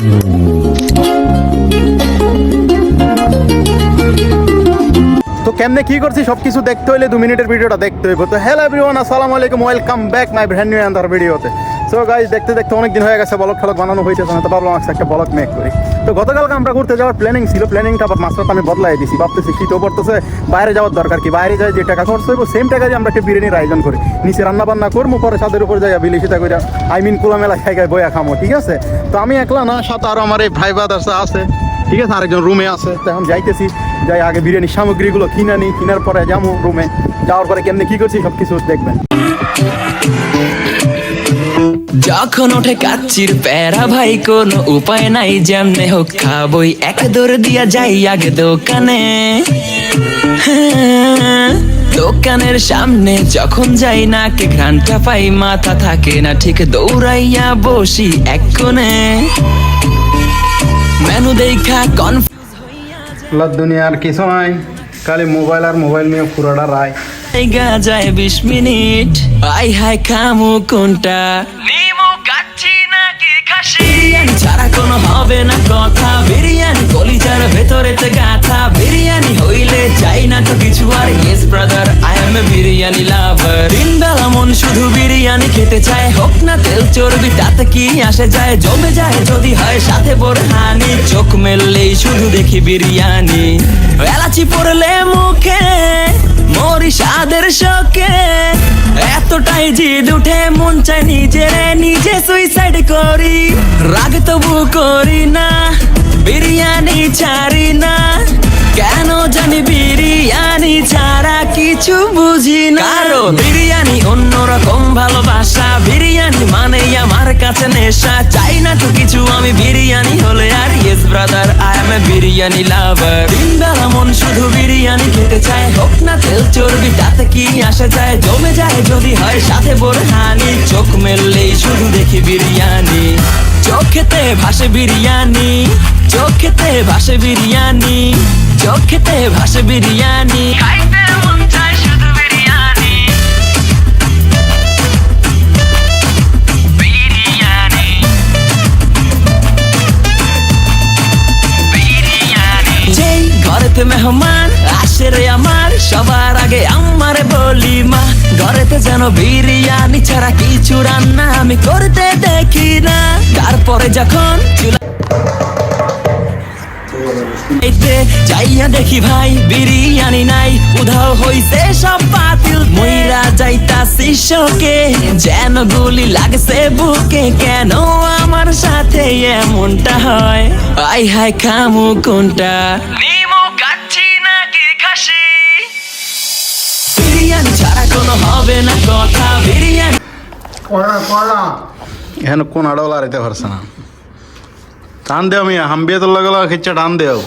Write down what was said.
তো কেমনে কি করছি সবকিছু দেখতে হইলে 2 মিনিটের ভিডিওটা দেখতে হইব। তো হ্যালো এভরিওয়ান, আসসালামু আলাইকুম, welcome back my brand new another ভিডিওতে। সো গাইস, দেখতে দেখতে অনেক দিন হয়ে গেছে ব্লগ ঠলক বানানো হইতেছে না, তো ভাবলাম একটা ব্লগ মেক করি। তো গতকালকে আমরা ঘুরতে যাওয়ার প্ল্যানিং ছিল, প্ল্যানিংটা আবার মাঝরাতে আমি বদলাই দিছি। ভাবতেছি শীতও পড়তেছে, বাইরে যাওয়ার দরকার কি, বাইরে যাই যে টাকা খরচ হইব সেম টাকা দিয়ে আমরা একটা বিরিয়ানির আয়োজন করি, নিচে রান্না বান্না করবো, পরে ছাদের উপর যাই বিলিশিটা করে খোলামেলা খাই বইয়া খামো, ঠিক আছে। তো আমি একলা না, সাথে আরও আমার এই ভাই বাদার্স আছে, ঠিক আছে, আরেকজন রুমে আছে। তো এখন যাইতেছি, যাই আগে বিরিয়ানির সামগ্রীগুলো কিনে নিই, কেনার পরে যাবো রুমে, যাওয়ার পরে কেমনি কি করছি সব কিছু দেখবেন। যখন ওঠে কাচ্চির প্যারা ভাই, কোনো উপায় নাই, যেমনে হোক খাবই, এক দৌড় দিয়া যাই আগে দোকানে। দোকানের সামনে যখন যাই না, কে ঘ্রাণটা পাই, মাথা থাকে না ঠিক, দৌড়াইয়া বসি এক কোণে। মেনু দেখা কনফিউজ দুনিয়ার কিছু নাই, খালি মোবাইল আর মোবাইল নিয়ে পুরোটা রায় যায় 20 মিনিট। আই হাই খামু কোনটা, নিমু কাচ্চি নাকি খাসি, বিরিয়ানি ছাড়া কোনো হবে না কথা, বিরিয়ানি কলিজার ভেতরেতে গাথা, বিরিয়ানি হইলে চাই না তো কিছু আর। Yes brother, I M A biryani লাভার। দিনবেলা মন শুধু বিরিয়ানি খেতে চায়, হোক না তেল চর্বি তাতে কি আসে যায়, জমে যায় যদি হয় সাথে বোরহানি, চোখ মেললেই শুধু দেখি বিরিয়ানি, এলাচি পড়লে মুখে মরি স্বাদের শোকে, এতটাই জিদ উঠে মন চায় নিজে সুইসাইড করি, রাগ তবু করি না, বিরিয়ানি ছাড়ি না, কেন জানি বিরিয়ানি ছাড়া কিছু বুঝি না। কারণ বিরিয়ানি অন্যরকম ভালোবাসা, বিরিয়ানি মানে আমার কাছে নেশা, চাই না তো কিছু আমি বিরিয়ানি হলে আর। Yes brother, I M A biryani লাভার। দিনবেলা মন শুধু বিরিয়ানি খেতে চায়, হোক না তেল চর্বি তাতে কি আসে যায়, জমে যায় যদি হয় সাথে বোরহানি, চোখ মেললেই শুধু দেখি বিরিয়ানি, চোখেতে ভাসে বিরিয়ানি, চোখেতে ভাসে বিরিয়ানি, চোখেতে ভাসে বিরিয়ানি, খাইতে মন চায় শুধু বিরিয়ানি, বিরিয়ানি, বিরিয়ানি। যেই ঘরেতে মেহমান আসে রে আমার, সবার আগে আমারে বলি মা, ঘরেতে যেন বিরিয়ানি ছাড়া কিছু রান্না আমি করতে দেখি না। তারপরে যখন যাইয়া দেখি ভাই বিরিয়ানি নাই, উধাও হইছে সব পাতিল, মইরা যাইতাছি শোকে, যেন গুলি লাগছে বুকে, কেন আমার সাথে এমনটা হয়, আই হাই খামু কোনটা, নিমু কাচ্চি নাকি খাসি, বিরিয়ানি ছাড়া কোনো হবে না কথা, বিরিয়ানি এখন কোন আড়াও লাগাইতে পারছে না, টান দেও মিয়া, হাম্বিয়ে তোর লাগলো খিচ্ছা টান দেও।